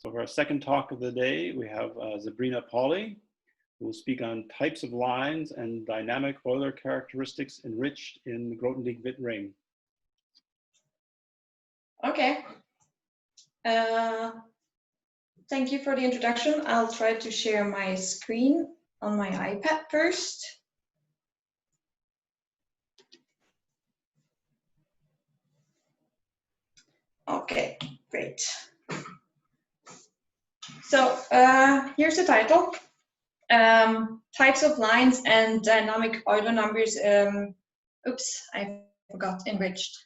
So for our second talk of the day, we have Sabrina Pauli, who will speak on types of lines and dynamic Euler characteristics enriched in the Grothendieck-Witt ring. Okay. Thank you for the introduction. I'll try to share my screen on my iPad first. Okay, great. So here's the title. Types of lines and dynamic Euler numbers. Oops, I forgot enriched.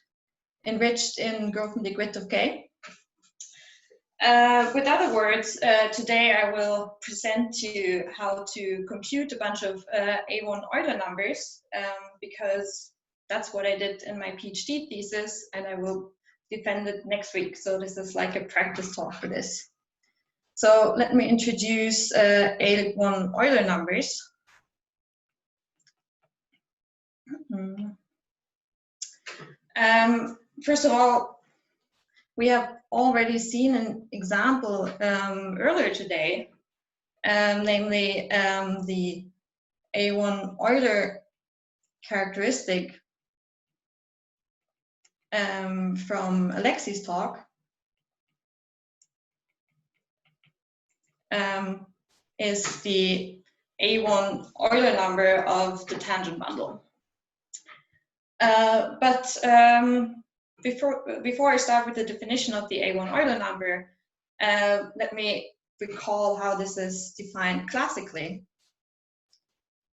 Enriched in Grothendieck-Witt of K. With other words, today I will present to you how to compute a bunch of A1 Euler numbers, because that's what I did in my PhD thesis, and I will defend it next week. So this is like a practice talk for this. So let me introduce A1 Euler numbers. First of all, we have already seen an example earlier today, namely the A1 Euler characteristic from Alexi's talk. Is the A1 Euler number of the tangent bundle. But before I start with the definition of the A1 Euler number, let me recall how this is defined classically.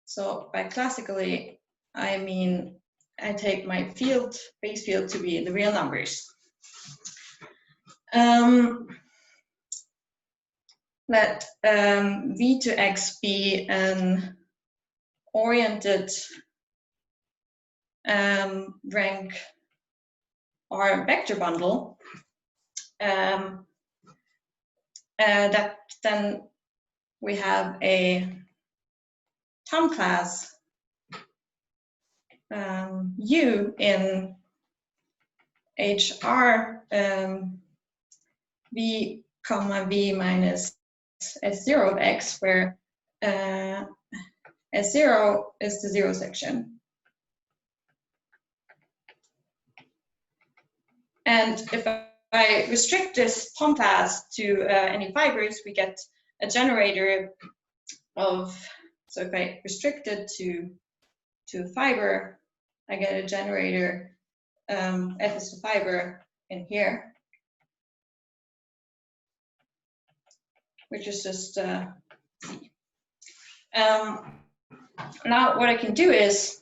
So by classically, I mean I take my field, base field, to be the real numbers. Let V to X be an oriented rank R vector bundle. That then we have a Tom class U in HR V comma V minus S0 of X, where S0 is the zero section. And if I restrict this Tom class to any fibers, we get a generator of, so if I restrict it to a fiber, I get a generator, F is the fiber in here, which is just C. Now what I can do is,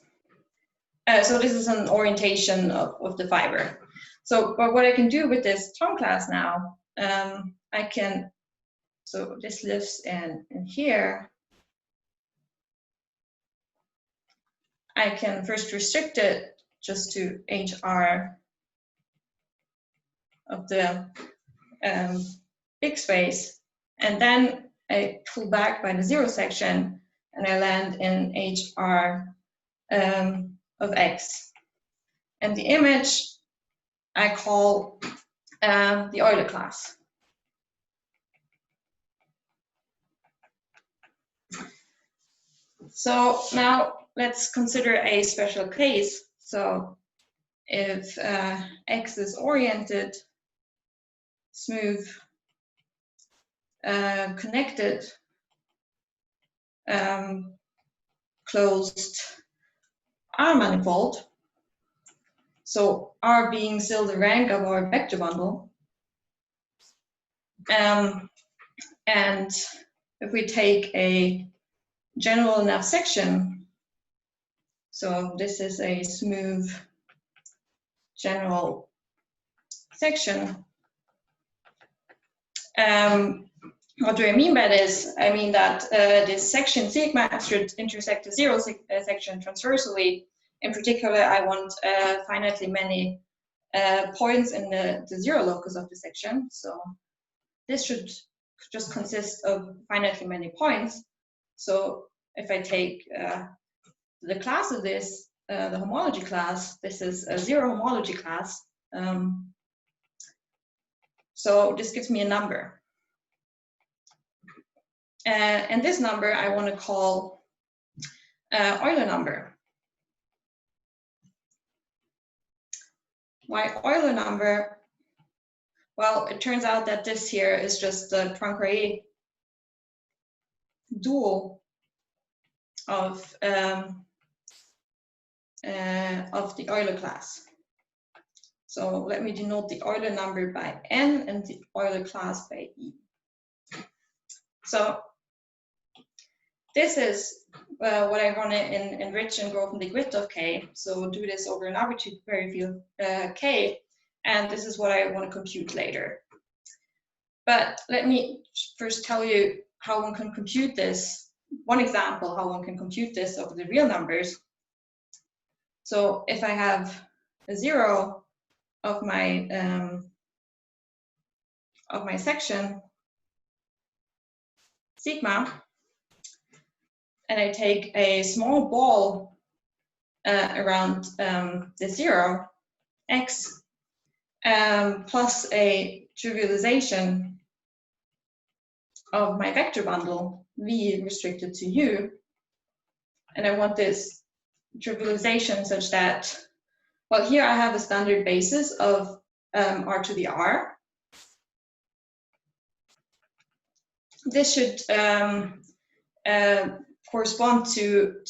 so this is an orientation of the fiber. So, but what I can do with this Tom class now, I can, so this lives in here. I can first restrict it just to HR of the big space, and then I pull back by the zero section, and I land in HR of X. And the image I call the Euler class. So now let's consider a special case. So if X is oriented, smooth, connected, closed R manifold, so R being still the rank of our vector bundle, and if we take a general enough section, so this is a smooth general section. What do I mean by this? I mean that this section sigma should intersect the zero section transversally. In particular, I want finitely many points in the zero locus of the section. So this should just consist of finitely many points. So if I take the class of this, the homology class, this is a zero homology class. So this gives me a number. And this number I want to call Euler number. Why Euler number? Well, it turns out that this here is just the Poincare dual of the Euler class. So let me denote the Euler number by N and the Euler class by E. So this is what I want to enrich in Grothendieck-Witt of K. So do this over an arbitrary field K, and this is what I want to compute later. But let me first tell you how one can compute this. One example how one can compute this over the real numbers. So if I have a 0 of my section sigma, and I take a small ball around the 0, x, plus a trivialization of my vector bundle, v restricted to u, and I want this trivialization such that, well, here I have a standard basis of r to the r. This should correspond to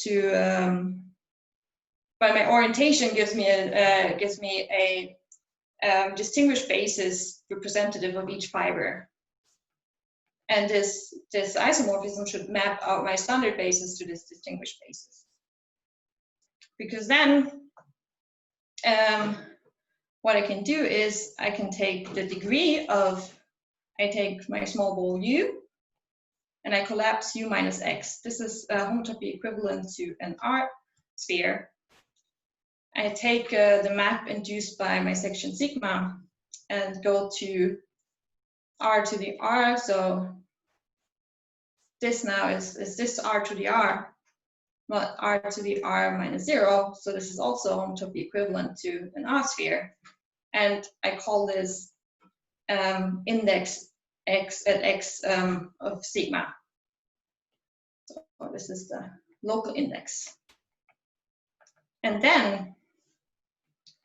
but my orientation gives me a distinguished basis representative of each fiber, and this isomorphism should map out my standard basis to this distinguished basis, because then what I can do is I can take the degree of, I take my small ball u, and I collapse u minus x. This is homotopy equivalent to an R sphere. I take the map induced by my section sigma and go to R to the R. So this now is this R to the R, well, R to the R minus 0. So this is also homotopy equivalent to an R sphere. And I call this index x at x of sigma. So this is the local index. And then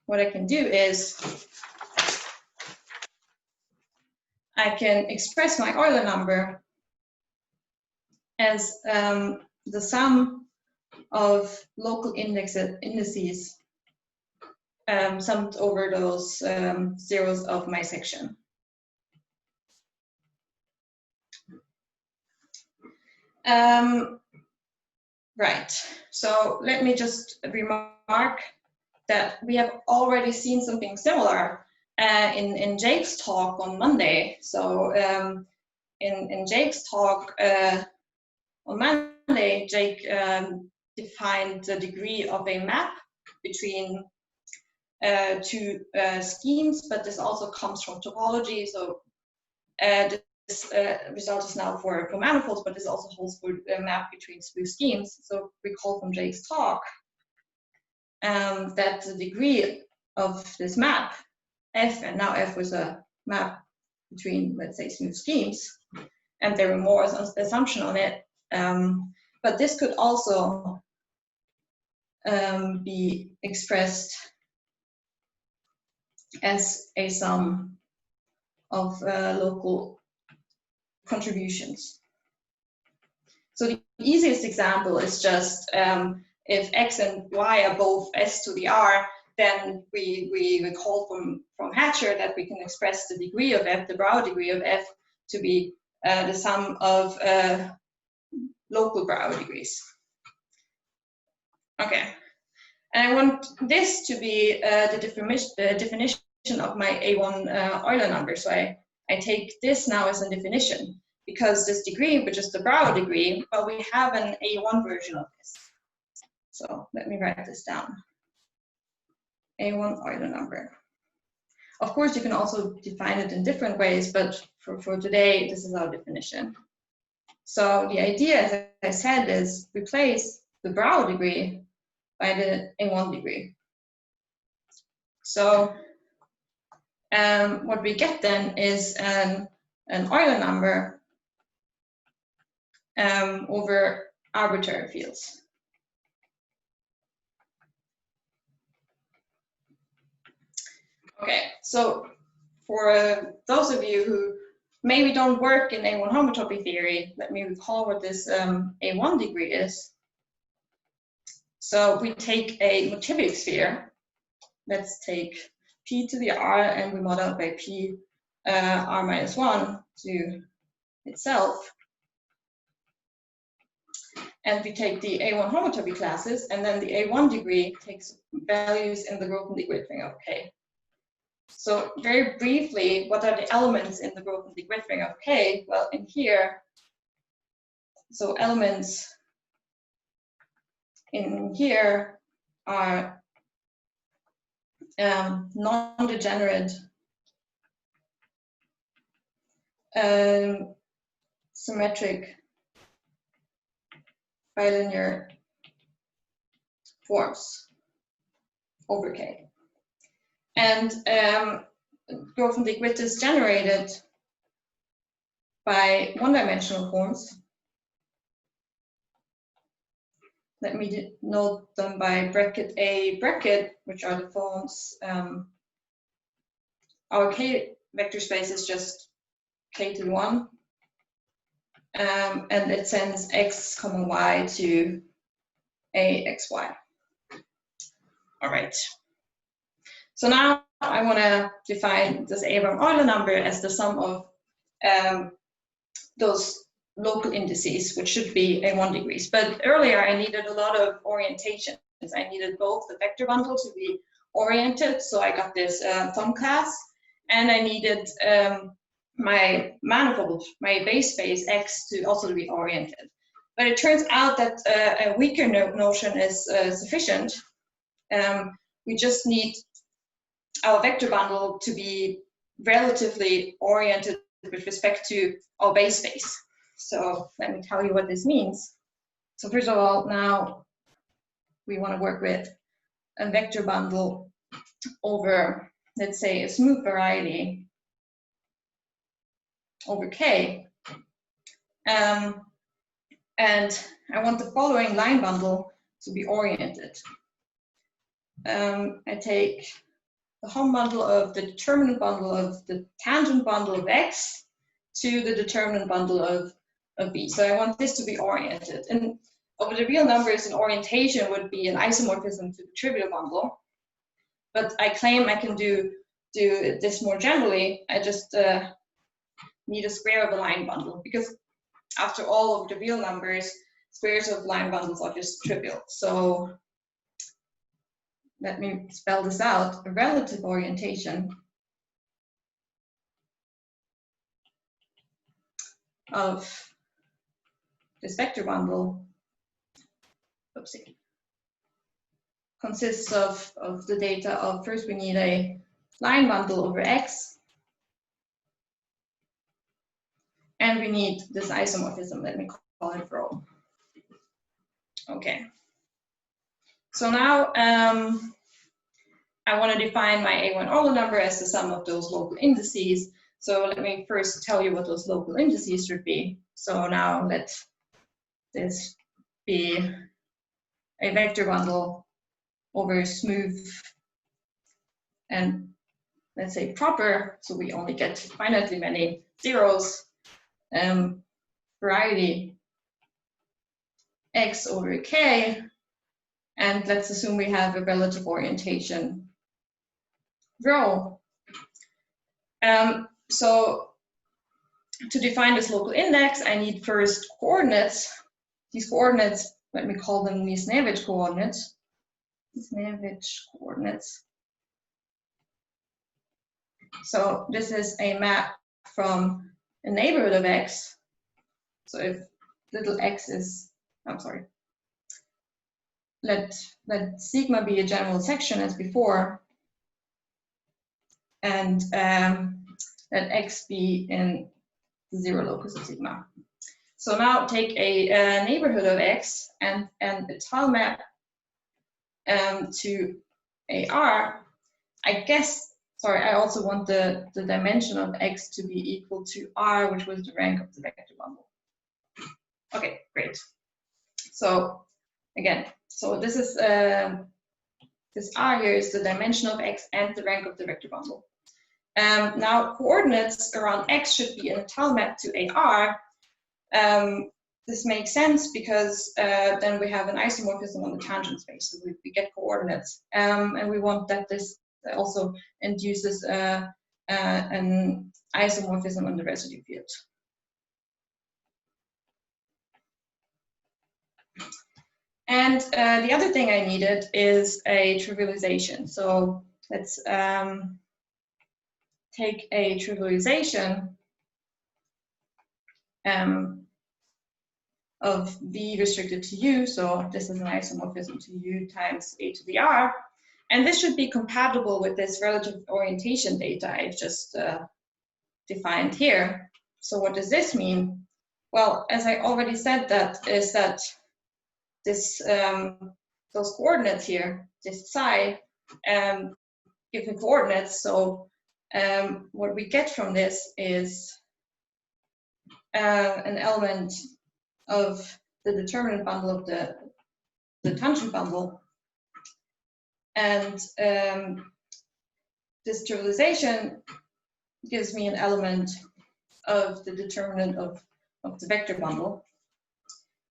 what I can do is I can express my Euler number as the sum of local indices summed over those zeros of my section. Right, so let me just remark that we have already seen something similar in Jake's talk on Monday. So in Jake's talk on Monday, Jake defined the degree of a map between two schemes, but this also comes from topology. So this result is now for manifolds, but this also holds for a map between smooth schemes. So recall from Jake's talk that the degree of this map, F, and now F was a map between, let's say, smooth schemes, and there were more assumption on it. But this could also be expressed as a sum of local contributions. So the easiest example is just if x and y are both s to the r, then we recall from Hatcher that we can express the degree of f, the Brauer degree of f, to be the sum of local Brauer degrees. Okay, and I want this to be the definition of my A1 Euler number. So I take this now as a definition, because this degree, which is the Brauer degree, but we have an A1 version of this. So let me write this down. A1 Euler number. Of course, you can also define it in different ways, but for today, this is our definition. So the idea, as I said, is replace the Brauer degree by the A1 degree. So what we get then is an Euler number over arbitrary fields. Okay, so for those of you who maybe don't work in A1 homotopy theory, let me recall what this A1 degree is. So we take a motivic sphere. Let's take P to the R, and we model by P R minus 1 to itself. And we take the A1 homotopy classes, and then the A1 degree takes values in the Grothendieck-Witt ring of K. So very briefly, what are the elements in the Grothendieck-Witt ring of K? Well, in here, so elements in here are non-degenerate symmetric bilinear forms over K. And Grothendieck-Witt is generated by one-dimensional forms. Let me denote them by bracket A bracket, which are the forms. Our K vector space is just K to 1. And it sends x, y to a x, y. All right. So now I want to define this Euler number as the sum of those local indices, which should be A1 degrees. But earlier I needed a lot of orientations. I needed both the vector bundle to be oriented, so I got this thumb class, and I needed my manifold, my base space X, to also be oriented. But it turns out that a weaker notion is sufficient. We just need our vector bundle to be relatively oriented with respect to our base space. So let me tell you what this means. So first of all, now we want to work with a vector bundle over, let's say, a smooth variety over K. And I want the following line bundle to be oriented. I take the Hom bundle of the determinant bundle of the tangent bundle of X to the determinant bundle of B. So I want this to be oriented. And over the real numbers, an orientation would be an isomorphism to the trivial bundle. But I claim I can do this more generally. I just need a square of a line bundle, because after all of the real numbers, squares of line bundles are just trivial. So let me spell this out. A relative orientation of this vector bundle, oopsie, consists of the data of, first we need a line bundle over X, and we need this isomorphism. Let me call it rho. Okay. So now I want to define my A1 Euler number as the sum of those local indices. So let me first tell you what those local indices should be. So now let this be a vector bundle over smooth and, let's say, proper, so we only get finitely many zeros, variety X over K, and let's assume we have a relative orientation rho. So to define this local index, I need first coordinates. These coordinates, let me call them Misnevich coordinates. Misnevich coordinates. So this is a map from a neighborhood of X. So if little x is, I'm sorry, let sigma be a general section as before, and let x be in the zero locus of sigma. So now take a neighborhood of X and a tile map to AR. I guess, sorry, I also want the dimension of X to be equal to R, which was the rank of the vector bundle. Okay, great. So again, so this is this R here is the dimension of X and the rank of the vector bundle. Now coordinates around X should be in a tile map to AR. This makes sense because then we have an isomorphism on the tangent space, so we get coordinates, and we want that this also induces an isomorphism on the residue field. And the other thing I needed is a trivialization. So let's take a trivialization of V restricted to U. So this is an isomorphism to U times A to the R. And this should be compatible with this relative orientation data I've just defined here. So what does this mean? Well, as I already said, that is that this those coordinates here, this psi, give me coordinates. So what we get from this is an element of the determinant bundle of the tangent bundle, and this trivialization gives me an element of the determinant of the vector bundle.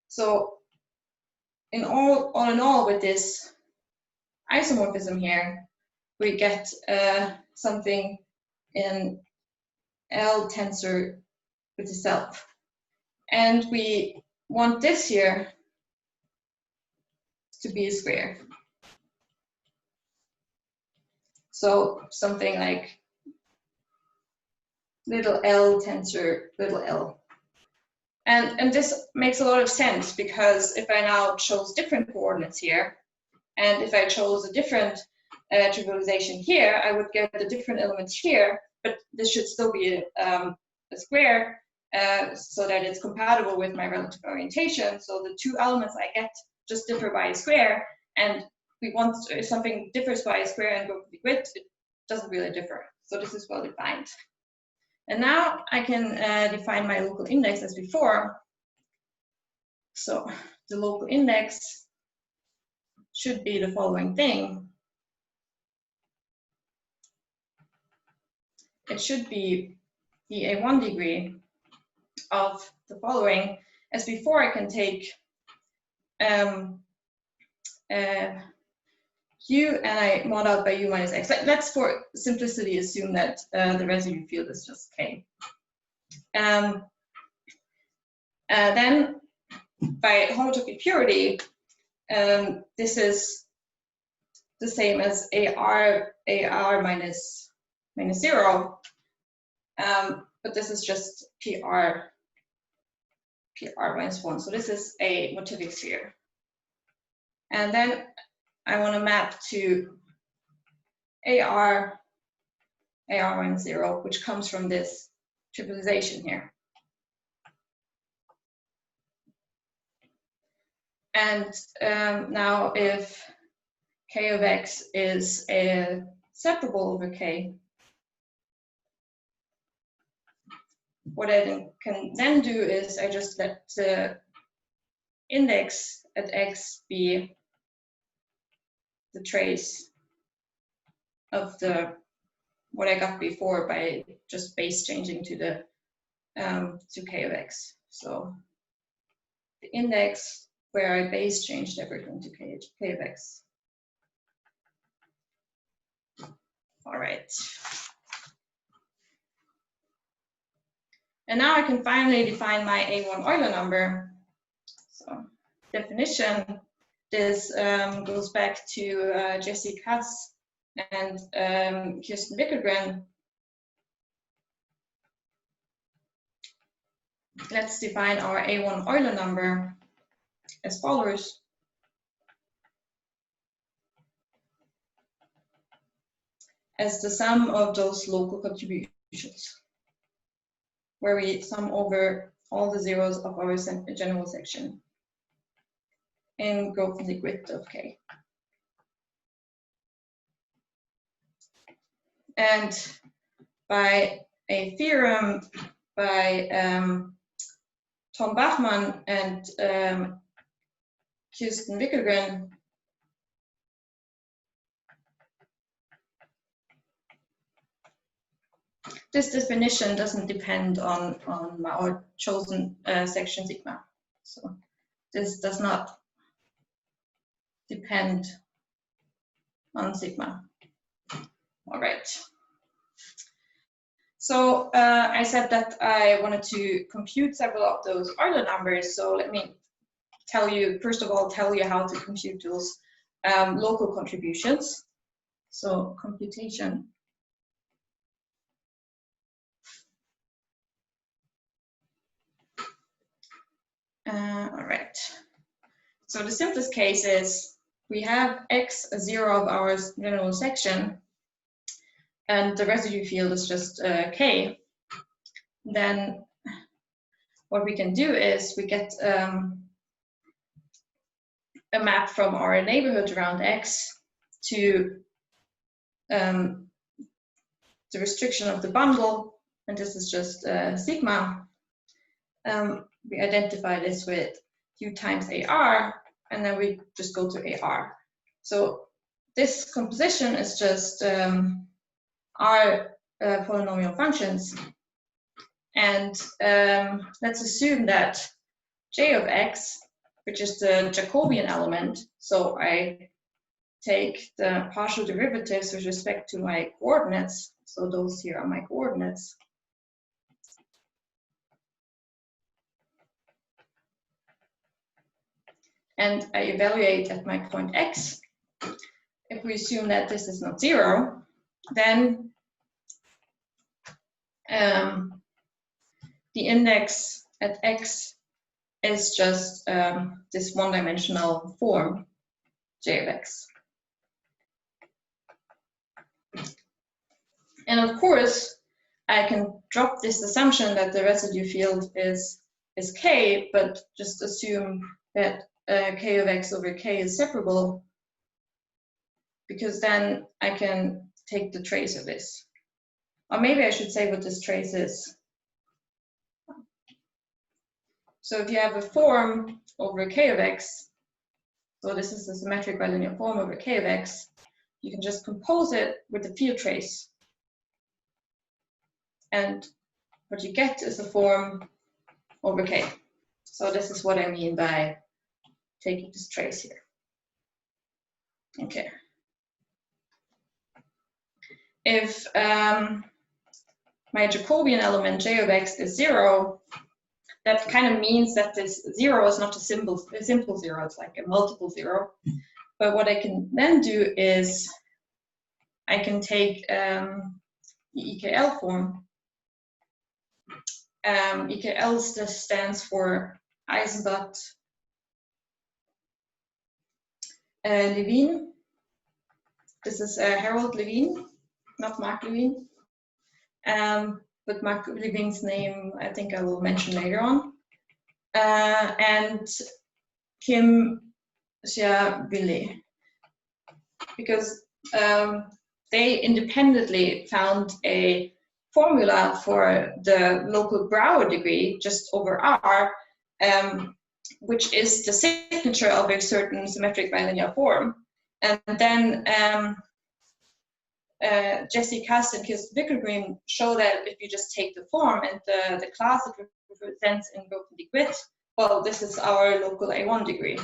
So in all with this isomorphism here, we get something in L tensor with itself, and we want this here to be a square. So something like little L tensor little L. And this makes a lot of sense, because if I now chose different coordinates here, and if I chose a different trivialization here, I would get the different elements here, but this should still be a square, so that it's compatible with my relative orientation. So the two elements I get just differ by a square, and we want if something differs by a square and Grothendieck-Witt, it doesn't really differ. So this is well defined. And now I can define my local index as before. So the local index should be the following thing. It should be the A1 degree of the following. As before, I can take U and I mod out by U minus X. Let's, for simplicity, assume that the residue field is just K. Then by homotopy purity, this is the same as AR minus 0, but this is just PR minus 1. So this is a motivic sphere. And then I want to map to AR minus 0, which comes from this trivialization here. And now if K of X is separable over K, what I can then do is I just let the index at X be the trace of what I got before by just base changing to the to K of X. So the index where I base changed everything to K of X. All right. And now I can finally define my A1 Euler number. So definition, this goes back to Jesse Kass and Kass and Wickelgren. Let's define our A1 Euler number as follows. As the sum of those local contributions, where we sum over all the zeros of our general section in Grothendieck-Witt of K. And by a theorem by Tom Bachmann and Kass and Wickelgren this definition doesn't depend on our chosen section sigma. So this does not depend on sigma. All right. So I said that I wanted to compute several of those Euler numbers. So let me tell you, first of all, how to compute those local contributions. So computation. All right. So the simplest case is we have x0 of our general section, and the residue field is just k. Then what we can do is we get a map from our neighborhood around x to the restriction of the bundle, and this is just sigma. We identify this with u times AR, and then we just go to AR. So this composition is just our polynomial functions. And let's assume that j of x, which is the Jacobian element, so I take the partial derivatives with respect to my coordinates, so those here are my coordinates. And I evaluate at my point x. If we assume that this is not 0, then the index at x is just this one-dimensional form, j of x. And of course, I can drop this assumption that the residue field is k, but just assume that k of x over k is separable, because then I can take the trace of this. Or maybe I should say what this trace is. So if you have a form over k of x, so this is the symmetric bilinear form over k of x, you can just compose it with the field trace. And what you get is a form over k. So this is what I mean by taking this trace here. Okay. If my Jacobian element j of x is 0, that kind of means that this 0 is not a simple 0, it's like a multiple 0. But what I can then do is I can take the EKL form. EKL stands for Eisenbach Levine. This is Harold Levine, not Mark Levine. But Mark Levine's name I think I will mention later on. And Kim Xia-Billy, because they independently found a formula for the local Brouwer degree just over R, which is the signature of a certain symmetric bilinear form. And then Jesse Kass and Wickelgren show that if you just take the form and the class it represents in Grothendieck-Witt, well, this is our local A1 degree.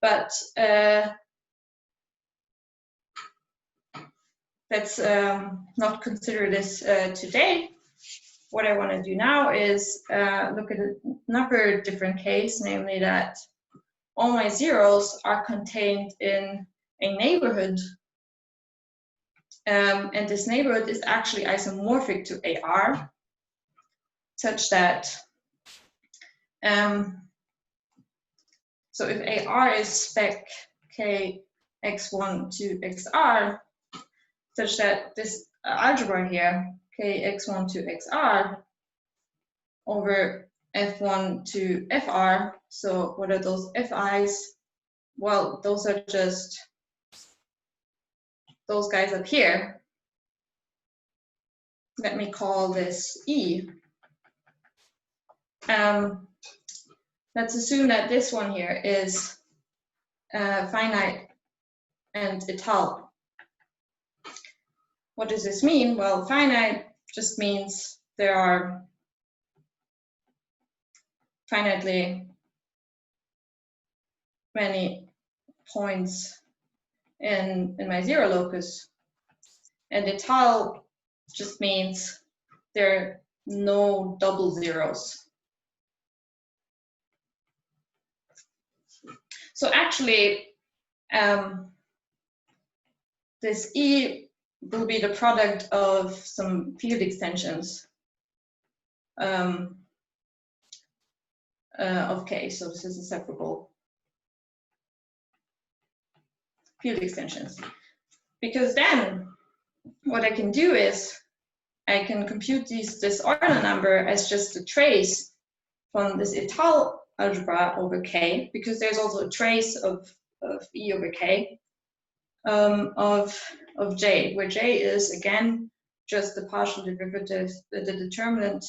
But let's not consider this today. What I want to do now is look at another different case, namely that all my zeros are contained in a neighborhood. And this neighborhood is actually isomorphic to AR, such that so if AR is spec k x1 to xr, such that this algebra here, k x1 to xr over f1 to fr, so what are those fi's? Well, those are just those guys up here. Let me call this E. let's assume that this one here is finite and étale. What does this mean? Well, finite just means there are finitely many points in my zero locus. And étale just means there are no double zeros. So actually, this E will be the product of some field extensions of K. So this is a separable field extensions. Because then what I can do is I can compute this Euler number as just a trace from this étale algebra over K, because there's also a trace of E over K of J, where J is again just the partial derivative, the determinant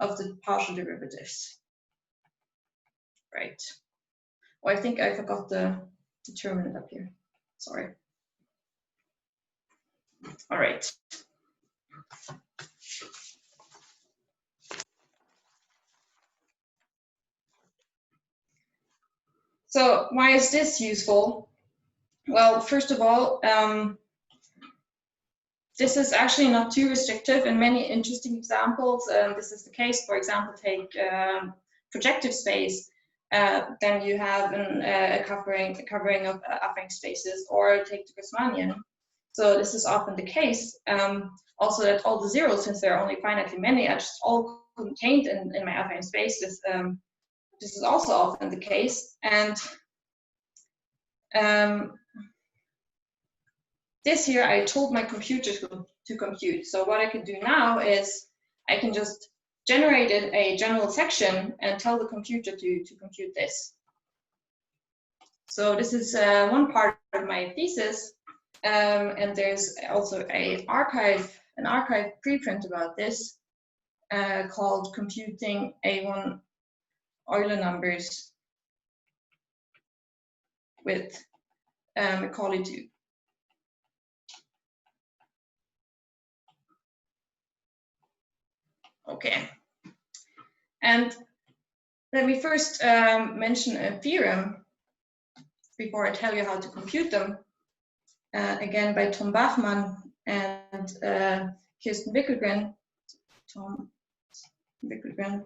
of the partial derivatives. Right. Oh, I think I forgot the determinant up here. Sorry. All right. So why is this useful? Well, first of all, this is actually not too restrictive. In many interesting examples, this is the case. For example, take projective space. Then you have a covering of affine spaces, or take the Grassmannian. So this is often the case. Also, that all the zeros, since there are only finitely many, are just all contained in my affine space. This is also often the case. And this here, I told my computer to compute. So what I can do now is I can just generate a general section and tell the computer to compute this. So this is one part of my thesis. And there's also an archive preprint about this called Computing A1 Euler Numbers with Macaulay 2. Okay, and let me first mention a theorem before I tell you how to compute them. Again, by Tom Bachmann and Kass and Wickelgren. Tom Wickelgren.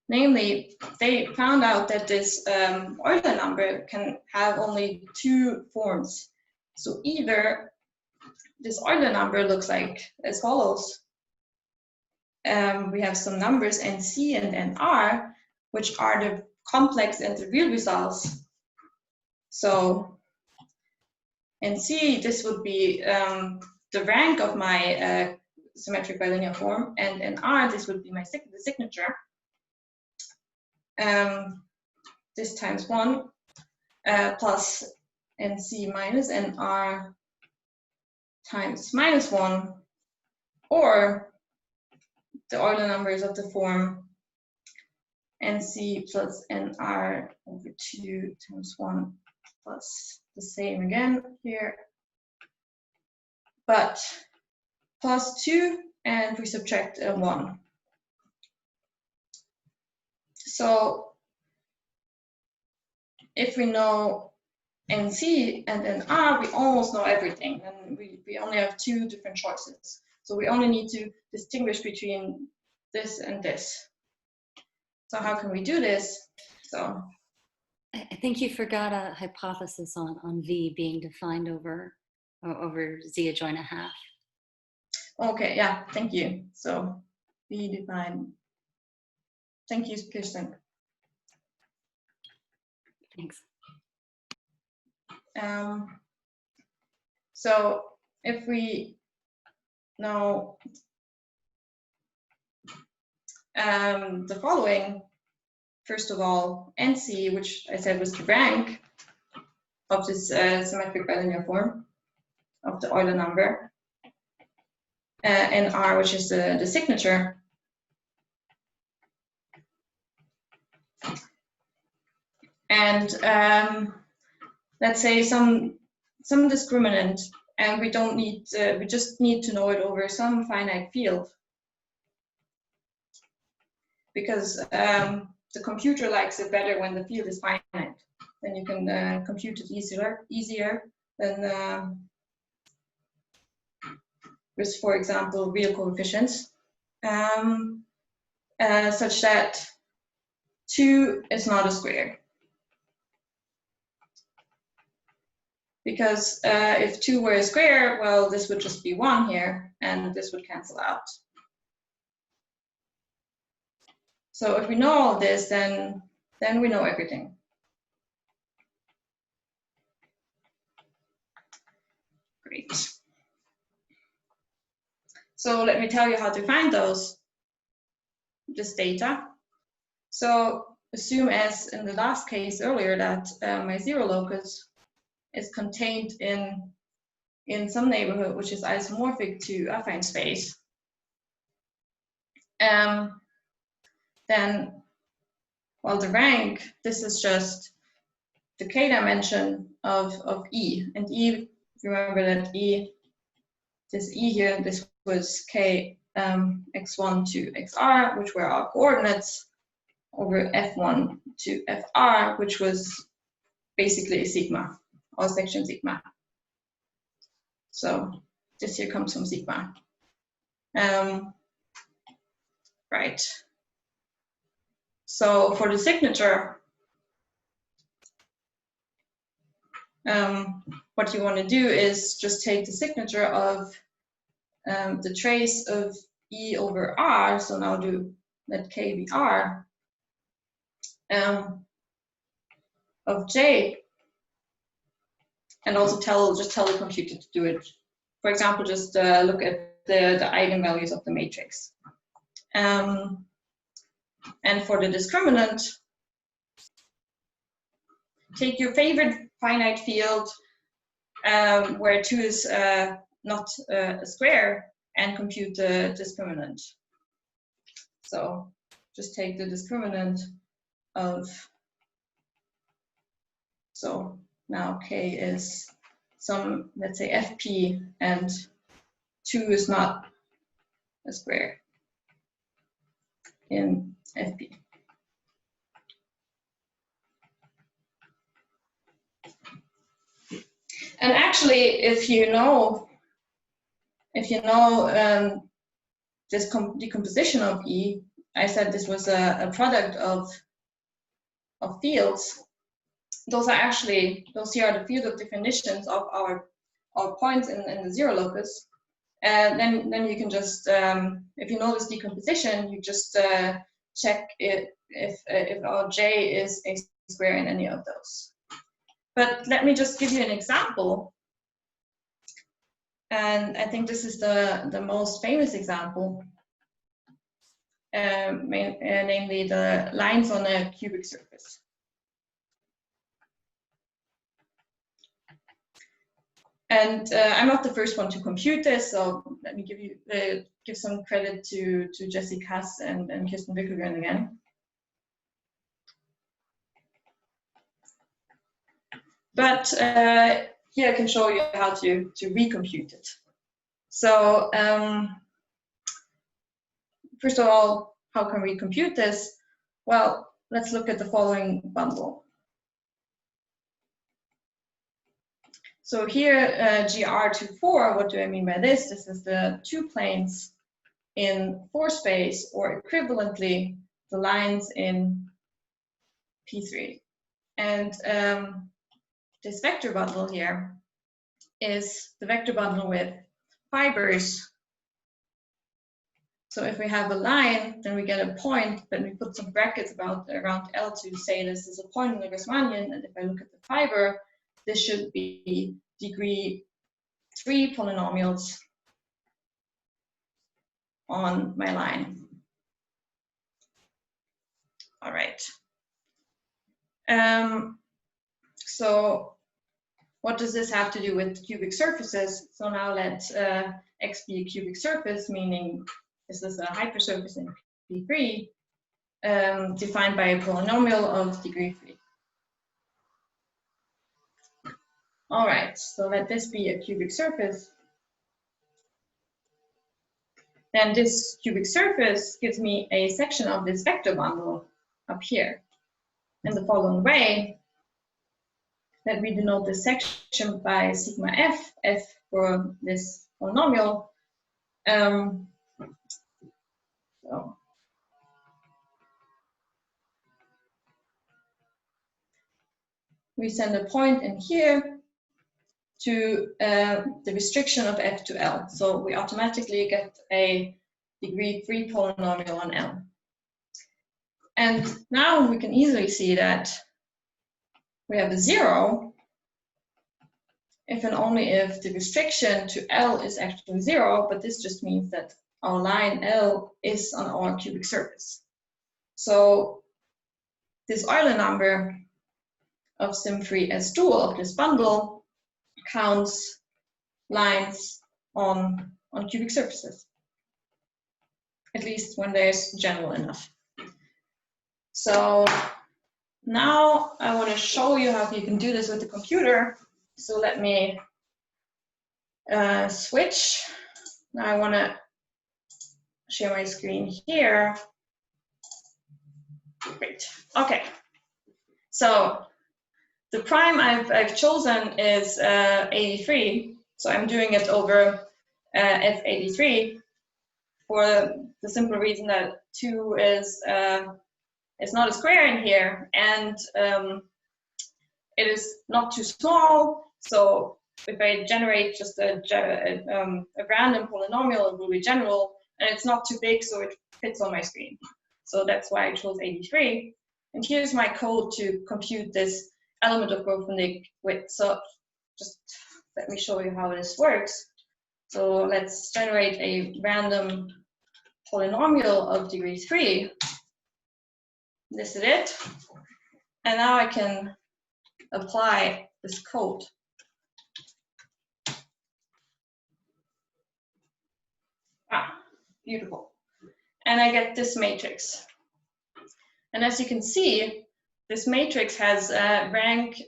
Namely, they found out that this Euler number can have only two forms. So either this Euler number looks like as follows. We have some numbers NC and NR, which are the complex and the real results. So NC, this would be the rank of my symmetric bilinear form, and NR, this would be my the signature. This times 1 plus NC minus NR times minus 1, or the Euler numbers of the form NC plus NR over 2 times 1 plus the same again here, but plus 2, and we subtract a 1. So if we know NC and NR, we almost know everything, and we only have two different choices. So we only need to distinguish between this and this. So how can we do this? So I think you forgot a hypothesis on V being defined over Z adjoint a half. Okay, yeah, thank you. So V defined. Thank you, Kirsten. Thanks. So if we know the following, first of all, NC, which I said was the rank of this symmetric bilinear form of the Euler number, and R, which is the signature. And let's say some discriminant, and we don't need, we just need to know it over some finite field, because the computer likes it better when the field is finite. Then you can compute it easier than with, for example, real coefficients, such that 2 is not a square. Because if 2 were a square, well, this would just be 1 here, and this would cancel out. So if we know all this, then we know everything. Great. So let me tell you how to find this data. So assume, as in the last case earlier, that my zero locus is contained in some neighborhood which is isomorphic to affine space. Then, well, the rank, this is just the k-dimension of E. And E, remember that E, this E here, this was k x1 to xr, which were our coordinates, over f1 to fr, which was basically a sigma, or section sigma. So this here comes from sigma. Right. So for the signature, what you want to do is just take the signature of the trace of E over R. So now let K be R, of J, and also just tell the computer to do it. For example, just look at the eigenvalues of the matrix. And for the discriminant, take your favorite finite field where 2 is not a square, and compute the discriminant. So just take the discriminant of, so now K is some, let's say, FP, and 2 is not a square in FP. And actually, if you know this decomposition of E, I said this was a product of fields. Those here are the field of definitions of our points in the zero locus. And then you can just, if you know this decomposition, you just check if our J is a square in any of those. But let me just give you an example. And I think this is the most famous example, namely the lines on a cubic surface. And I'm not the first one to compute this, so let me give some credit to Jesse Kass and Kass and Wickelgren again. But here I can show you how to recompute it. So first of all, how can we compute this? Well, let's look at the following bundle. So here, GR24, what do I mean by this? This is the 2 planes in 4 space, or equivalently, the lines in P3. And this vector bundle here is the vector bundle with fibers. So if we have a line, then we get a point, then we put some brackets around L to say this is a point in the Grassmannian. And if I look at the fiber, this should be degree 3 polynomials on my line. All right. So what does this have to do with cubic surfaces? So now let X be a cubic surface, meaning this is a hypersurface in P3. defined by a polynomial of degree 3. All right, so let this be a cubic surface. Then this cubic surface gives me a section of this vector bundle up here in the following way. Let me denote this section by sigma f, f for this polynomial. So we send a point in here to the restriction of f to L. So we automatically get a degree 3 polynomial on L. And now we can easily see that we have a 0 if and only if the restriction to L is actually 0, but this just means that our line L is on our cubic surface. So this Euler number of sim3 as dual of this bundle counts lines on cubic surfaces, at least when there's general enough. So now I want to show you how you can do this with the computer. So let me switch. Now I want to share my screen here. Great. Okay. So the prime I've chosen is 83. So I'm doing it over f83 for the simple reason that 2 is not a square in here, and it is not too small. So if I generate just a random polynomial, it will be general, and it's not too big, so it fits on my screen. So that's why I chose 83. And here's my code to compute this element of Grothendieck-Witt. So just let me show you how this works. So let's generate a random polynomial of degree 3. This is it. And now I can apply this code. Ah, beautiful. And I get this matrix. And as you can see, this matrix has rank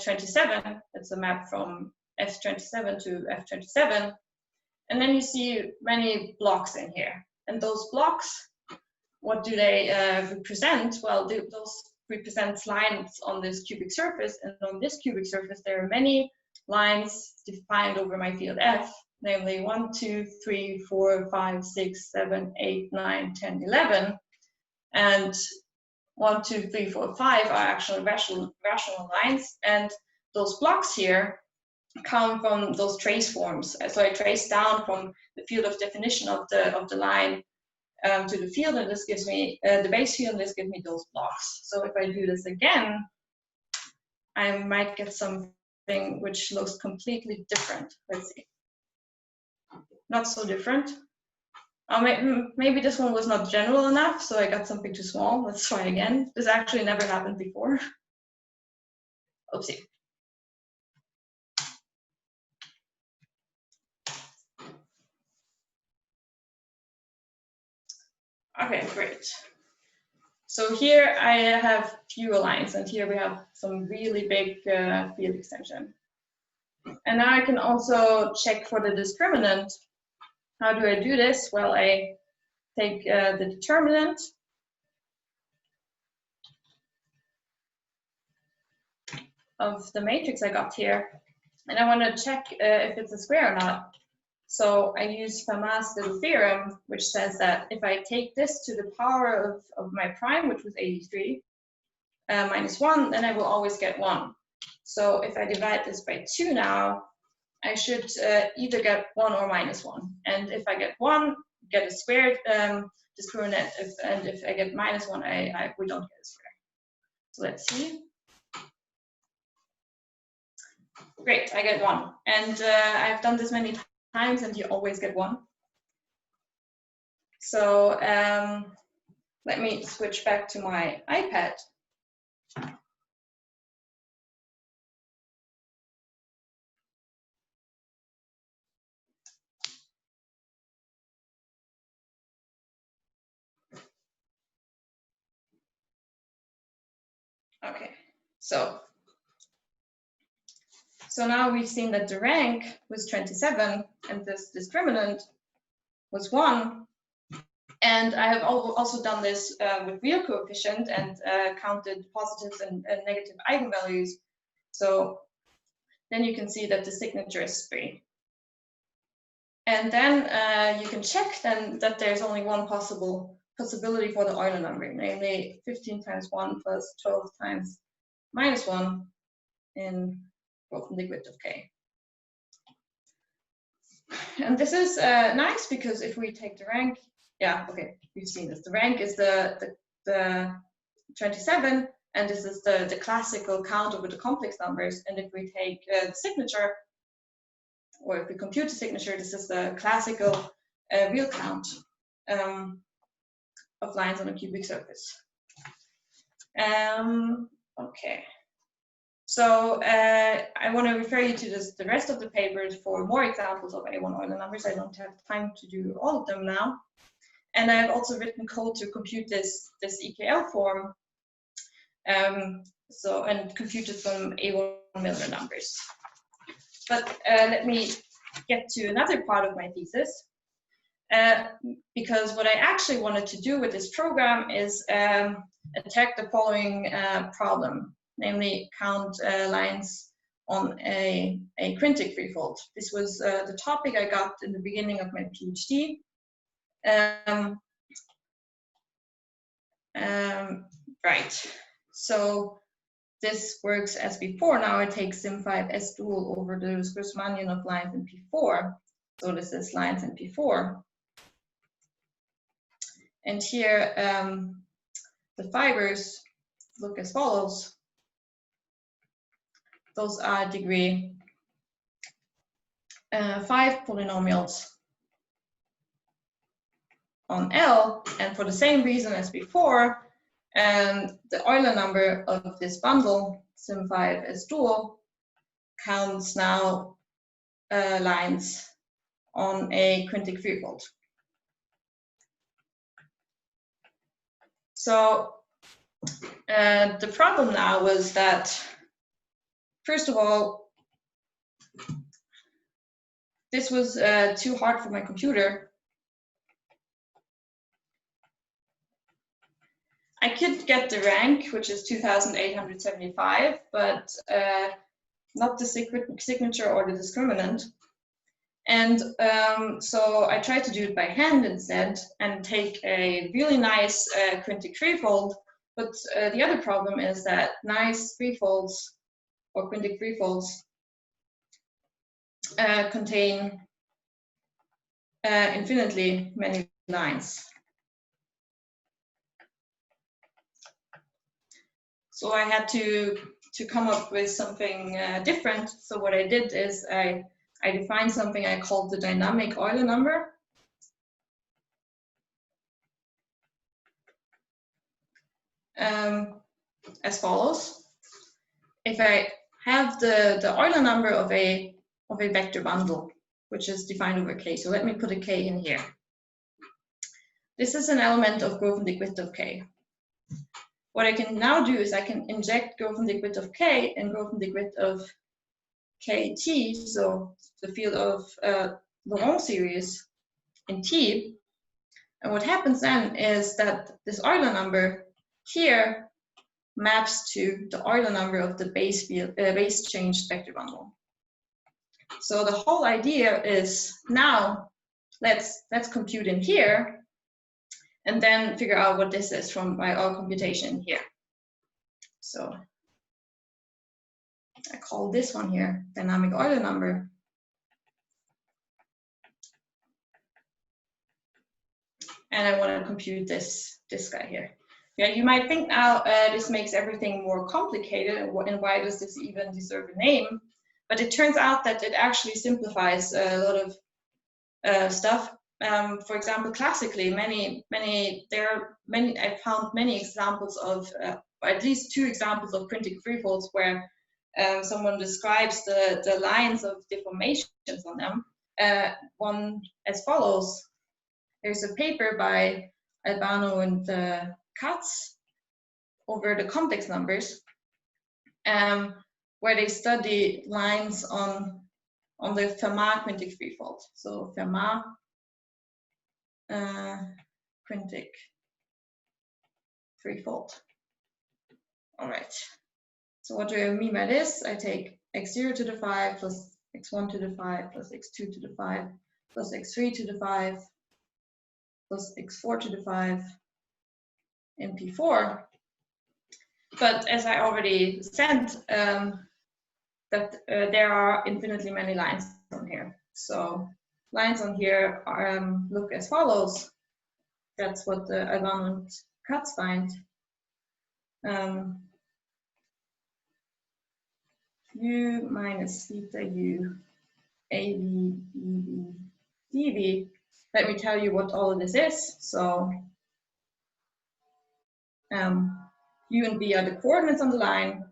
27. It's a map from F27 to F27. And then you see many blocks in here. And those blocks, what do they represent? Well, those represent lines on this cubic surface. And on this cubic surface, there are many lines defined over my field F, namely 1, 2, 3, 4, 5, 6, 7, 8, 9, 10, 11. And 1, 2, 3, 4, 5 are actually rational lines. And those blocks here come from those trace forms. So I trace down from the field of definition of the line to the field, and this gives me the base field, and this gives me those blocks. So if I do this again, I might get something which looks completely different. Let's see. Not so different. Maybe this one was not general enough, so I got something too small. Let's try again. This actually never happened before. Oopsie. Okay, great. So here I have fewer lines, and here we have some really big field extension. And now I can also check for the discriminant. How do I do this? Well, I take the determinant of the matrix I got here, and I want to check if it's a square or not. So I use Fermat's little theorem, which says that if I take this to the power of my prime, which was 83, minus 1, then I will always get 1. So if I divide this by 2 now, I should either get 1 or minus 1. And if I get 1, get a squared discriminant, and if I get minus 1, we don't get a square. So let's see. Great, I get 1. And I've done this many times, and you always get 1. So let me switch back to my iPad. Okay, so now we've seen that the rank was 27 and this discriminant was 1. And I have also done this with real coefficient and counted positives and negative eigenvalues. So then you can see that the signature is 3. And then you can check then that there's only one possibility for the Euler number, namely 15 times 1 plus 12 times minus 1 in Grothendieck-Witt of K. And this is nice because if we take the rank, yeah, okay, we've seen this. The rank is the 27, and this is the classical count over the complex numbers. And if we take the signature, or if we compute the signature, this is the classical real count of lines on a cubic surface. Okay. So I want to refer you to the rest of the papers for more examples of A1 Euler numbers. I don't have time to do all of them now. And I've also written code to compute this EKL form, and compute it from A1 Euler numbers. But let me get to another part of my thesis, because what I actually wanted to do with this program is attack the following problem, namely count lines on a quintic threefold. This was the topic I got in the beginning of my PhD. Right, so this works as before. Now I take sim5 S dual over the Grossmannian of lines in P4. So this is lines in P4. And here the fibers look as follows. Those are degree 5 polynomials on L, and for the same reason as before, the Euler number of this bundle, sim5 S dual, counts now lines on a quintic threefold. So the problem now was that, first of all, this was too hard for my computer. I could get the rank, which is 2,875, but not the signature or the discriminant. And so I tried to do it by hand instead and take a really nice quintic threefold. But the other problem is that nice threefolds or quintic threefolds contain infinitely many lines. So I had to come up with something different. So what I did is I defined something I called the dynamic Euler number. As follows. If I have the Euler number of a vector bundle, which is defined over K, so let me put a K in here. This is an element of Grothendieck-Witt of K. What I can now do is I can inject Grothendieck-Witt of K and Grothendieck-Witt of KT, so the field of Laurent series in T. And what happens then is that this Euler number here maps to the Euler number of the base changed vector bundle. So the whole idea is now let's compute in here and then figure out what this is from our computation here. So I call this one here dynamic Euler number. And I want to compute this guy here. Yeah, you might think now this makes everything more complicated, and why does this even deserve a name? But it turns out that it actually simplifies a lot of stuff. For example, classically, I found many examples of, at least 2 examples of quintic threefolds where someone describes the lines of deformations on them. One as follows. There's a paper by Albano and Katz, over the complex numbers, where they study lines on the Fermat quintic threefold. So Fermat quintic threefold. All right. So what do I mean by this? I take x0 to the 5 plus x1 to the 5 plus x2 to the 5 plus x3 to the 5 plus x4 to the 5 in P4. But as I already said, that there are infinitely many lines on here. So lines on here are, look as follows. That's what the Albano and Katz find. U minus theta U AV EV dV. Let me tell you what all of this is. So U and V are the coordinates on the line.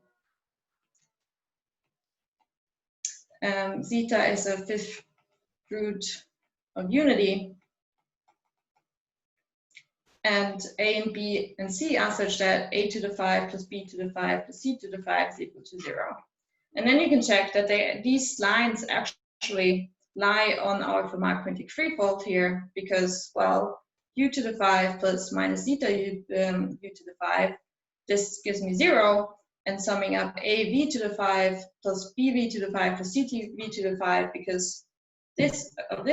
Theta is a fifth root of unity. And A and B and C are such that A to the 5 plus B to the 5 plus C to the 5 is equal to 0. And then you can check that these lines actually lie on our Fermat quintic threefold here, because, well, U to the 5 plus minus theta U to the 5, this gives me 0. And summing up AV to the 5 plus BV to the 5 plus CTV to the 5, because this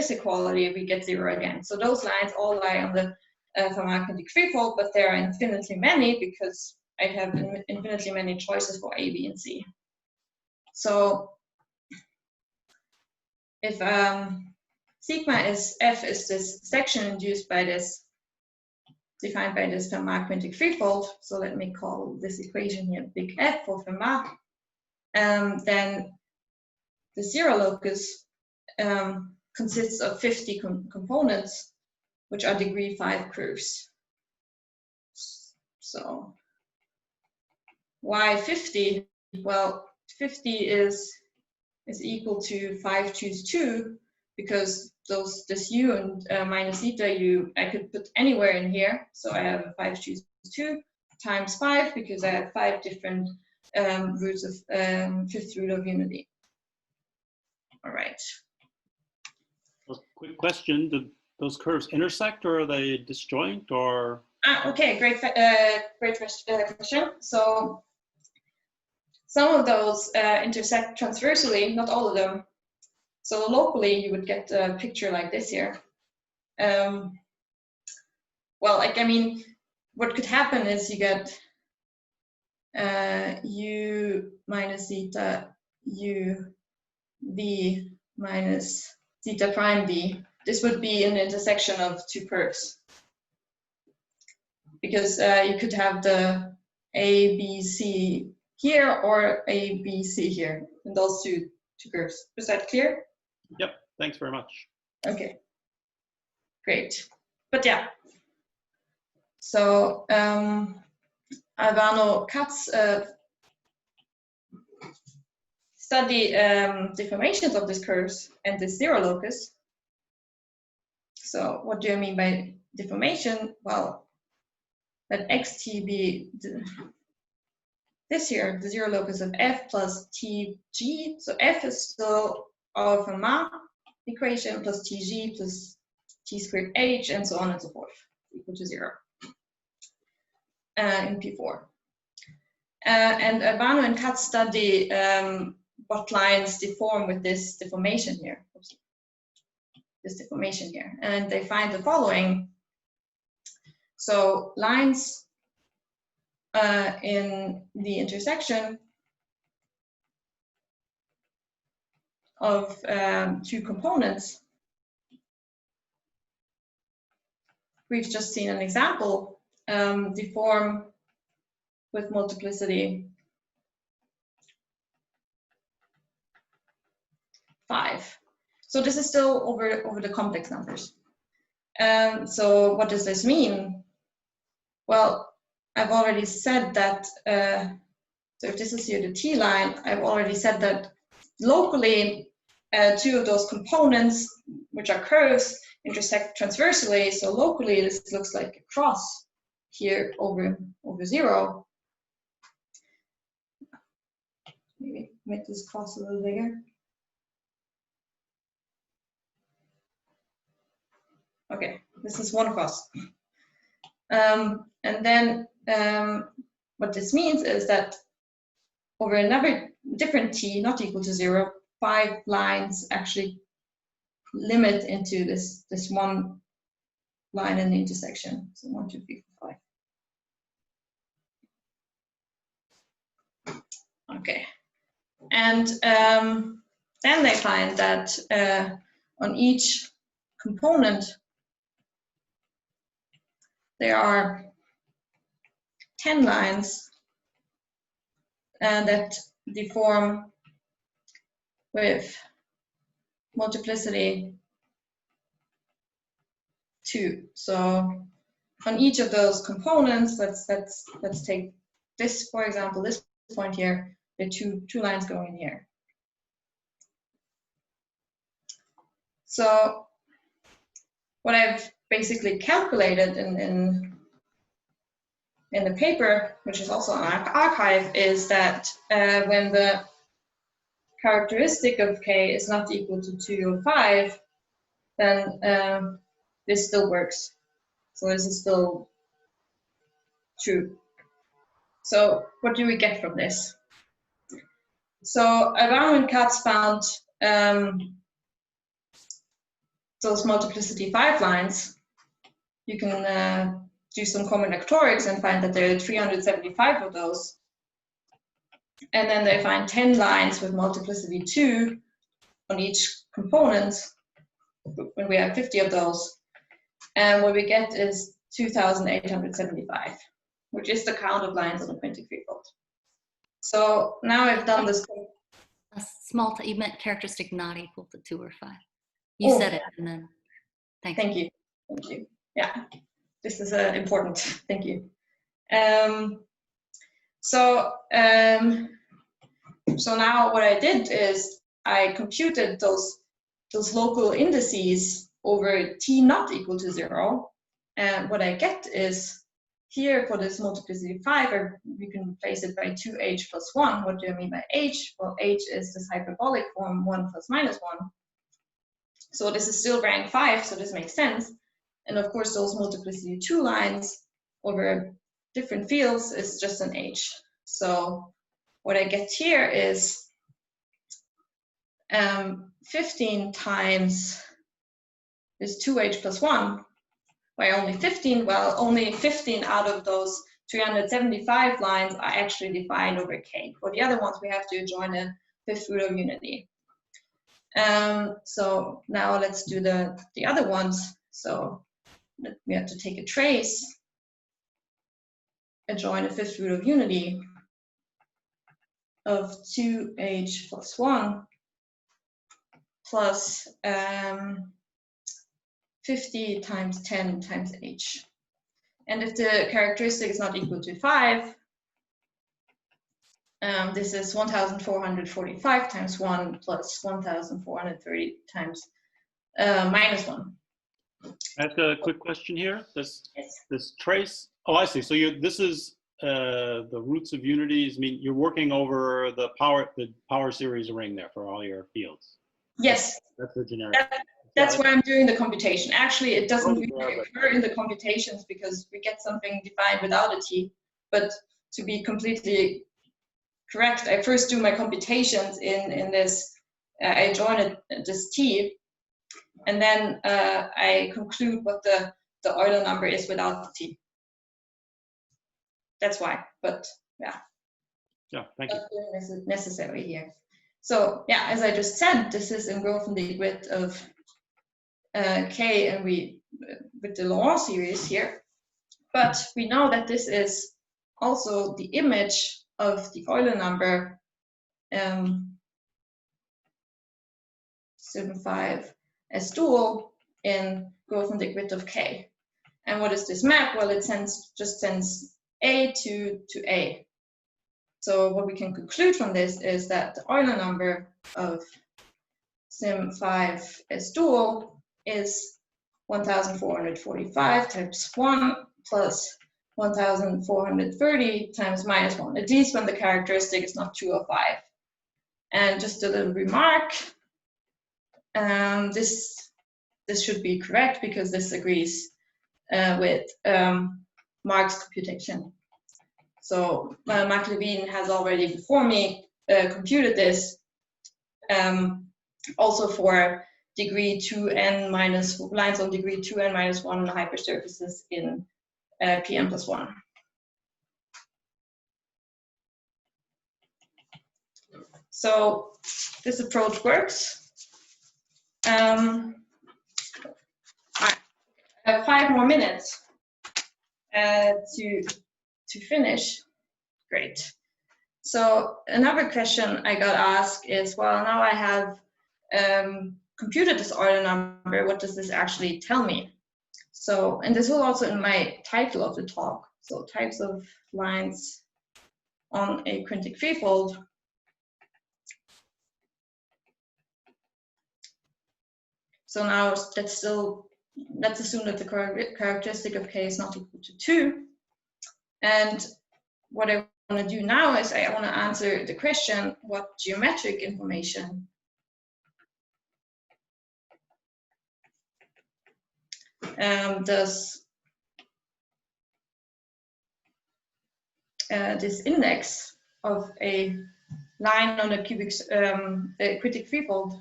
equality, we get 0 again. So those lines all lie on the Fermat quintic threefold, but there are infinitely many because I have infinitely many choices for A, B, and C. So if sigma is F is this section induced by this, defined by this Fermat quintic threefold, so let me call this equation here big F for Fermat, then the zero locus consists of 50 components, which are degree 5 curves. So why 50? Well, 50 is equal to 5 choose 2, because this U and minus theta U I could put anywhere in here. So I have a 5 choose 2 times 5, because I have 5 different roots of fifth root of unity. All right. Quick question: did those curves intersect, or are they disjoint, or? Okay, great question. So some of those intersect transversally, not all of them. So locally, you would get a picture like this here. Well, like, I mean, what could happen is you get U minus theta U V minus theta prime V. This would be an intersection of two curves, because you could have the A, B, C here or A, B, C here, and those two curves. Is that clear? Yep, thanks very much. Okay, great. But yeah, so Albano Katz study deformations of these curves and this zero locus. So what do I mean by deformation? Well, let xt be this here, the zero locus of f plus tg. So f is still our Fermat equation plus tg plus t squared h, and so on and so forth, equal to 0 in P4. And Albano and Katz study what lines deform with this deformation here. Oops. This deformation here, and they find the following. So lines in the intersection of two components. We've just seen an example, deform with multiplicity 5. So this is still over the complex numbers. So what does this mean? Well, I've already said that, so if this is here the T line, I've already said that locally, two of those components, which are curves, intersect transversely. So locally, this looks like a cross here over 0. maybe make this cross a little bigger. Okay, this is one cross. And then what this means is that over another different t not equal to 0, 5 lines actually limit into this one line in the intersection. So 1, 2, 3, 4, 5. Okay, and then they find that on each component there are 10 lines that deform with multiplicity 2. So on each of those components, let's take this, for example, this point here, there are two lines going in here. So what I've basically calculated in the paper, which is also on our archive, is that when the characteristic of K is not equal to 2 or 5, then this still works. So this is still true. So what do we get from this? So Abraham and Katz found those multiplicity 5 lines. You can do some combinatorics and find that there are 375 of those. And then they find 10 lines with multiplicity 2 on each component, when we have 50 of those. And what we get is 2,875, which is the count of lines on the quintic threefold. So now I've done this. A small, you meant characteristic not equal to 2 or 5. You said it, and then thank you. Thank you. Yeah, this is important. Thank you. So now what I did is I computed those local indices over t not equal to 0, and what I get is here for this multiplicity 5, we can replace it by 2h plus 1. What do I mean by h? Well, h is this hyperbolic form 1 plus minus 1. So this is still rank 5, so this makes sense. And of course, those multiplicity 2 lines over different fields is just an h. So what I get here is 15 times this 2h plus 1. Why only 15? Well, only 15 out of those 375 lines are actually defined over k. For the other ones, we have to join a fifth root of unity. So now let's do the other ones. So we have to take a trace and join a fifth root of unity of 2h plus 1 plus 50 times 10 times h. And if the characteristic is not equal to 5, this is 1,445 times 1 plus 1,430 times minus 1. Ask a quick question here. This trace. Oh, I see. So this is the roots of unities. I mean, you're working over the power series ring there for all your fields. Yes. That's the generic. That's where I'm doing the computation. Actually, it doesn't really occur in the computations because we get something defined without a t. But to be completely correct, I first do my computations in this. I join this t, and then I conclude what the Euler number is without the t. That's why. But yeah. Yeah. Thank you. This is necessary here. So yeah, as I just said, this is in Grothendieck-Witt of K, and with the Laurent series here, but we know that this is also the image of the Euler number Sim 5 as dual in Grothendieck-Witt of K. And what is this map? Well, it just sends A to A. So what we can conclude from this is that the Euler number of Sim 5 as dual is 1,445 times 1 plus 1,430 times minus 1, at least when the characteristic is not 2 or 5. And just a little remark, this should be correct because this agrees with Mark's computation. So Mark Levine has already before me computed this also for degree 2n minus lines on degree 2n minus 1 hypersurfaces in Pn+1. So this approach works. I have 5 more minutes to finish. Great. So another question I got asked is, well, now I have computed this Euler number, what does this actually tell me? So, and this was also in my title of the talk. So types of lines on a quintic threefold. So now let's assume that the characteristic of K is not equal to 2. And what I want to do now is I want to answer the question, what geometric information does this index of a line on a quintic threefold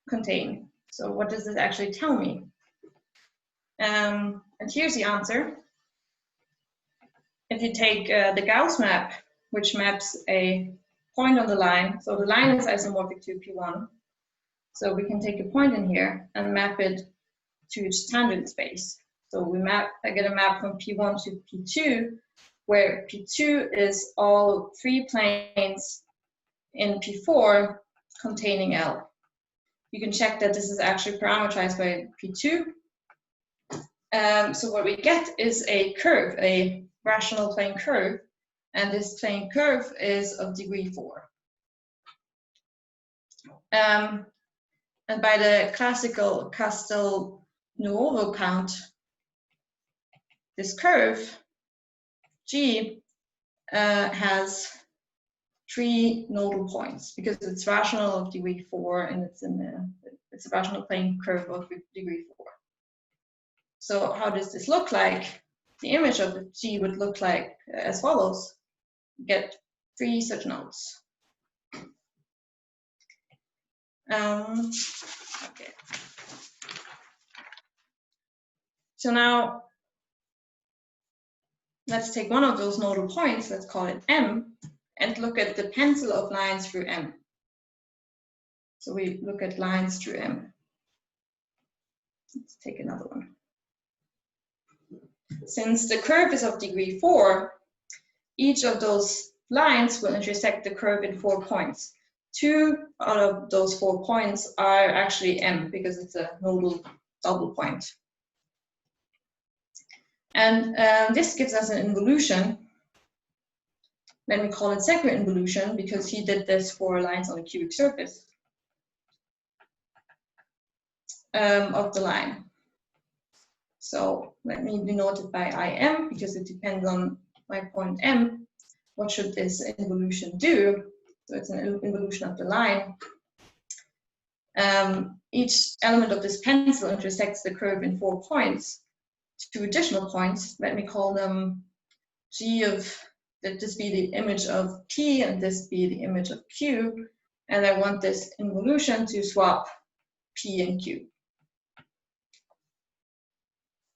contain? So what does this actually tell me? And here's the answer. If you take the Gauss map, which maps a point on the line, so the line is isomorphic to P1, so we can take a point in here and map it to its tangent space. So I get a map from P1 to P2, where P2 is all 3 planes in P4 containing L. You can check that this is actually parameterized by P2. So what we get is a curve, a rational plane curve, and this plane curve is of degree 4. And by the classical Castelnuovo count, this curve G has 3 nodal points because it's rational of degree 4 and it's a rational plane curve of degree 4. So how does this look like? The image of the G would look like as follows. You get 3 such nodes. Okay. So now let's take one of those nodal points, let's call it M, and look at the pencil of lines through M. So we look at lines through M. Let's take another one. Since the curve is of degree 4, each of those lines will intersect the curve in 4 points. 2 out of those 4 points are actually M because it's a nodal double point. And this gives us an involution. Let me call it Segre involution because he did this for lines on a cubic surface of the line. So let me denote it by IM because it depends on my point M. What should this involution do? So it's an involution of the line. Each element of this pencil intersects the curve in 4 points. 2 additional points, let me call them G of, let this be the image of P and this be the image of Q. And I want this involution to swap P and Q.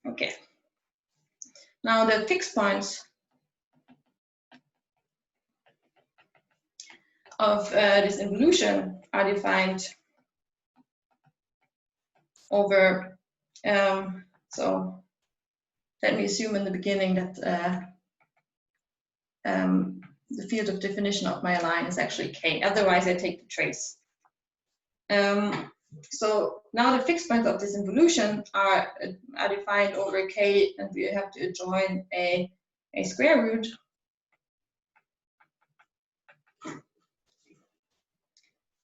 Okay. Now the fixed points of this involution are defined over, so let me assume in the beginning that the field of definition of my line is actually K, otherwise I take the trace. So now the fixed points of this involution are defined over K, and we have to adjoin a square root.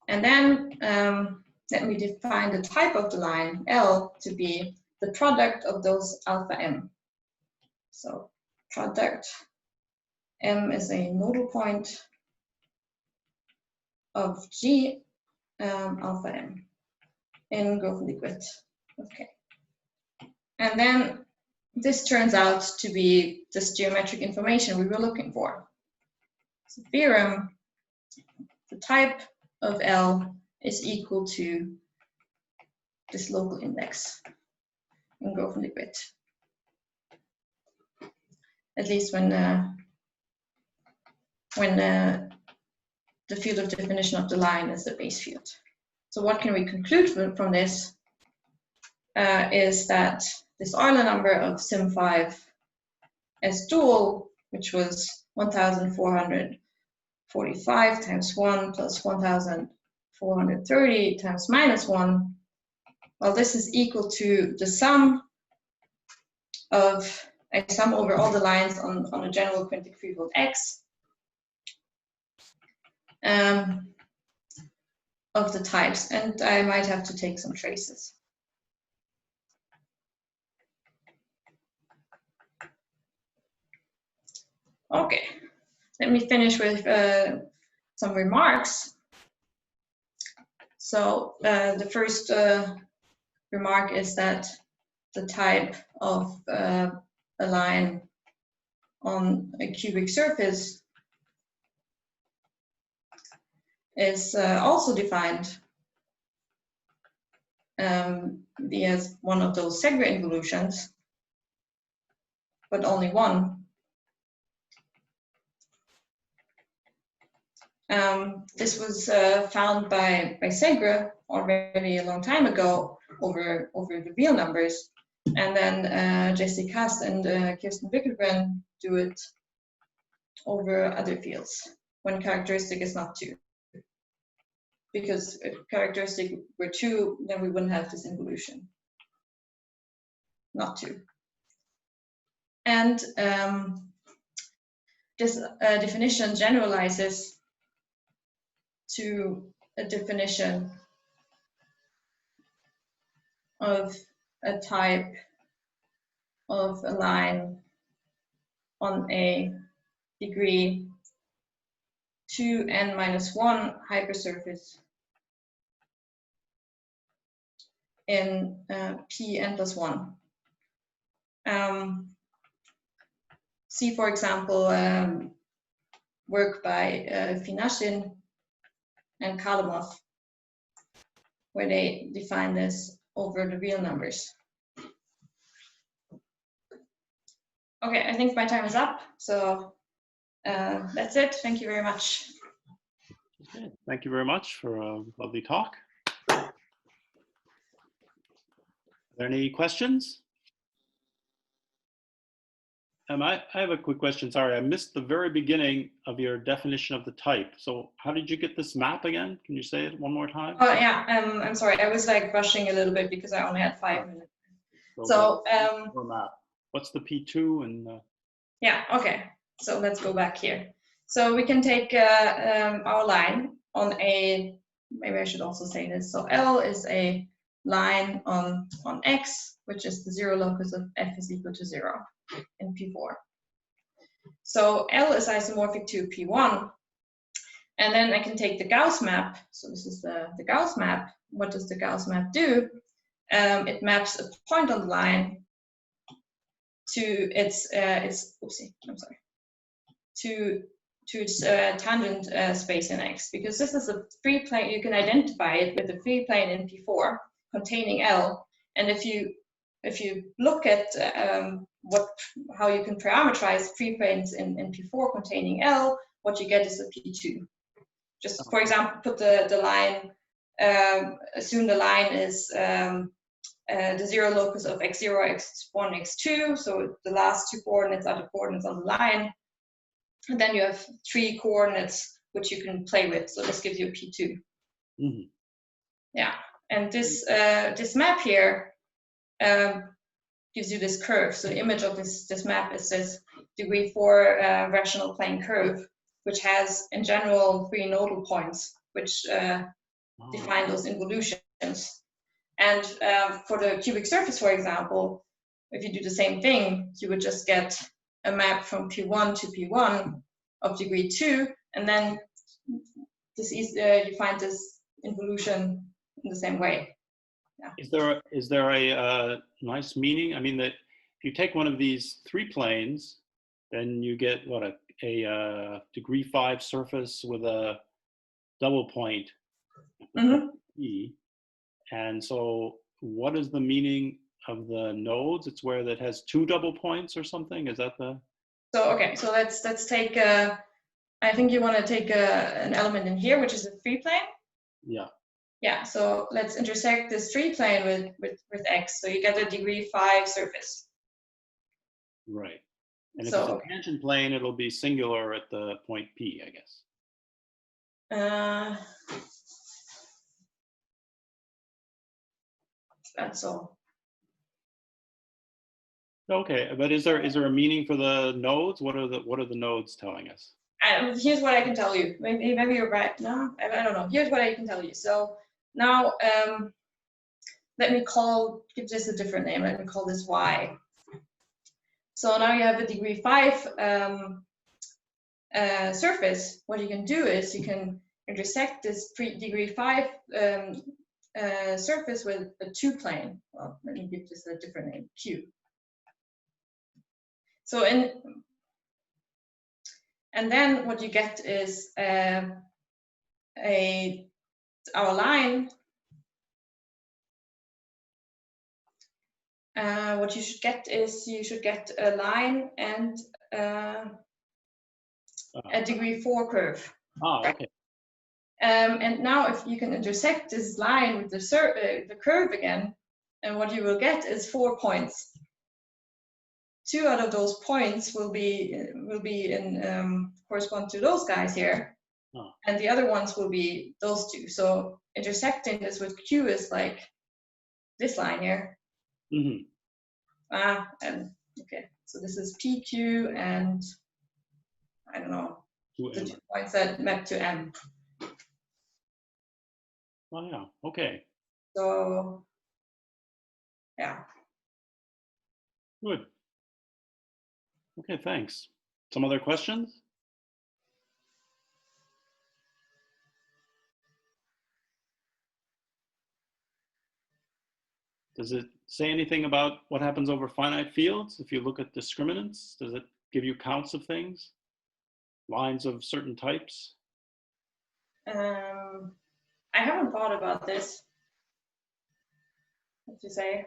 And then let me define the type of the line, L, to be the product of those alpha M. So product M is a nodal point of G alpha M in Grothendieck-Witt. Okay. And then this turns out to be this geometric information we were looking for. So theorem, the type of L is equal to this local index in Grothendieck-Witt. At least when the field of definition of the line is the base field. So what can we conclude from this is that this Euler number of sim5 S dual, which was 1445 times 1 plus 1430 times minus 1, well, this is equal to the sum of, I sum over all the lines on a general quintic threefold X of the types, and I might have to take some traces. Okay, let me finish with some remarks. So the first remark is that the type of a line on a cubic surface is also defined via one of those Segre involutions, but only one. This was found by Segre already a long time ago over the real numbers, and then Jesse Kass and Kass and Wickelgren do it over other fields when characteristic is not 2. Because if characteristic were 2, then we wouldn't have this involution. Not 2. And this definition generalizes to a definition of a type of a line on a degree 2n-1 hypersurface in Pn+1. See, for example, work by Finashin and Kharlamov, where they define this over the real numbers. Okay, I think my time is up, so that's it. Thank you very much. Okay, thank you very much for a lovely talk. Are there any questions? I have a quick question. Sorry, I missed the very beginning of your definition of the type. So how did you get this map again? Can you say it one more time? Oh yeah, I'm sorry. I was like rushing a little bit because I only had 5 minutes. So map. What's the P2 and? Yeah. Okay. So let's go back here. So we can take our line on a. Maybe I should also say this. So L is a line on X, which is the 0 locus of F is equal to 0 in P4. So L is isomorphic to P1, and then I can take the Gauss map. So this is the Gauss map. What does the Gauss map do? It maps a point on the line to its tangent space in X, because this is a free plane. You can identify it with a free plane in P4 containing L, and if you look at how you can parameterize free planes in P4 containing L, what you get is a P2. Just for example, put the line, assume the line is the 0 locus of x0, x1, x2, so the last 2 coordinates are the coordinates on the line, and then you have 3 coordinates which you can play with, so this gives you a P2. Mm-hmm. Yeah, and this map here gives you this curve. So the image of this map is this degree 4 rational plane curve, which has in general 3 nodal points, which define those involutions. And for the cubic surface, for example, if you do the same thing, you would just get a map from P1 to P1 of degree 2, and then you find this involution in the same way. Yeah. Is there a nice meaning? I mean, that if you take one of these three planes, then you get what, a degree 5 surface with a double point. E. And so what is the meaning of the nodes? It's where that has 2 double points or something? Is that the? So, okay, so let's take, I think you want to take an element in here, which is a 3 plane. Yeah. Yeah, so let's intersect this 3 plane with X. So you get a degree 5 surface. Right. And if So, it's a tangent plane, it'll be singular at the point P, I guess. That's all. Okay, but is there a meaning for the nodes? What are the nodes telling us? Here's what I can tell you. Maybe you're right. No, I don't know. Here's what I can tell you. So now let me give this a different name. Let me call this Y. So now you have a degree 5 surface. What you can do is you can intersect this degree 5 surface with a 2 plane. Well, let me give this a different name, Q. So and then what you get is our line. What you should get is you should get a line and a degree 4 curve. Oh, okay. And now if you can intersect this line with the curve again, and what you will get is 4 points. 2 out of those points will be in correspond to those guys here, and the other ones will be those 2. So intersecting this with Q is like this line here. And okay, so this is PQ, and I don't know, the 2 points that map to M. Oh yeah, okay. So yeah. Good. Okay, thanks. Some other questions? Does it say anything about what happens over finite fields? If you look at discriminants, does it give you counts of things? Lines of certain types? I haven't thought about this. What to say?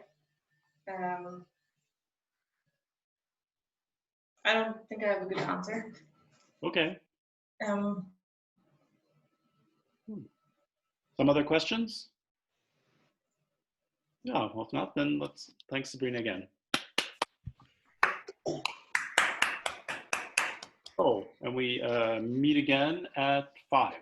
I don't think I have a good answer. Okay. Some other questions? No, well, if not, then thanks Sabrina again. Oh, and we meet again at 5.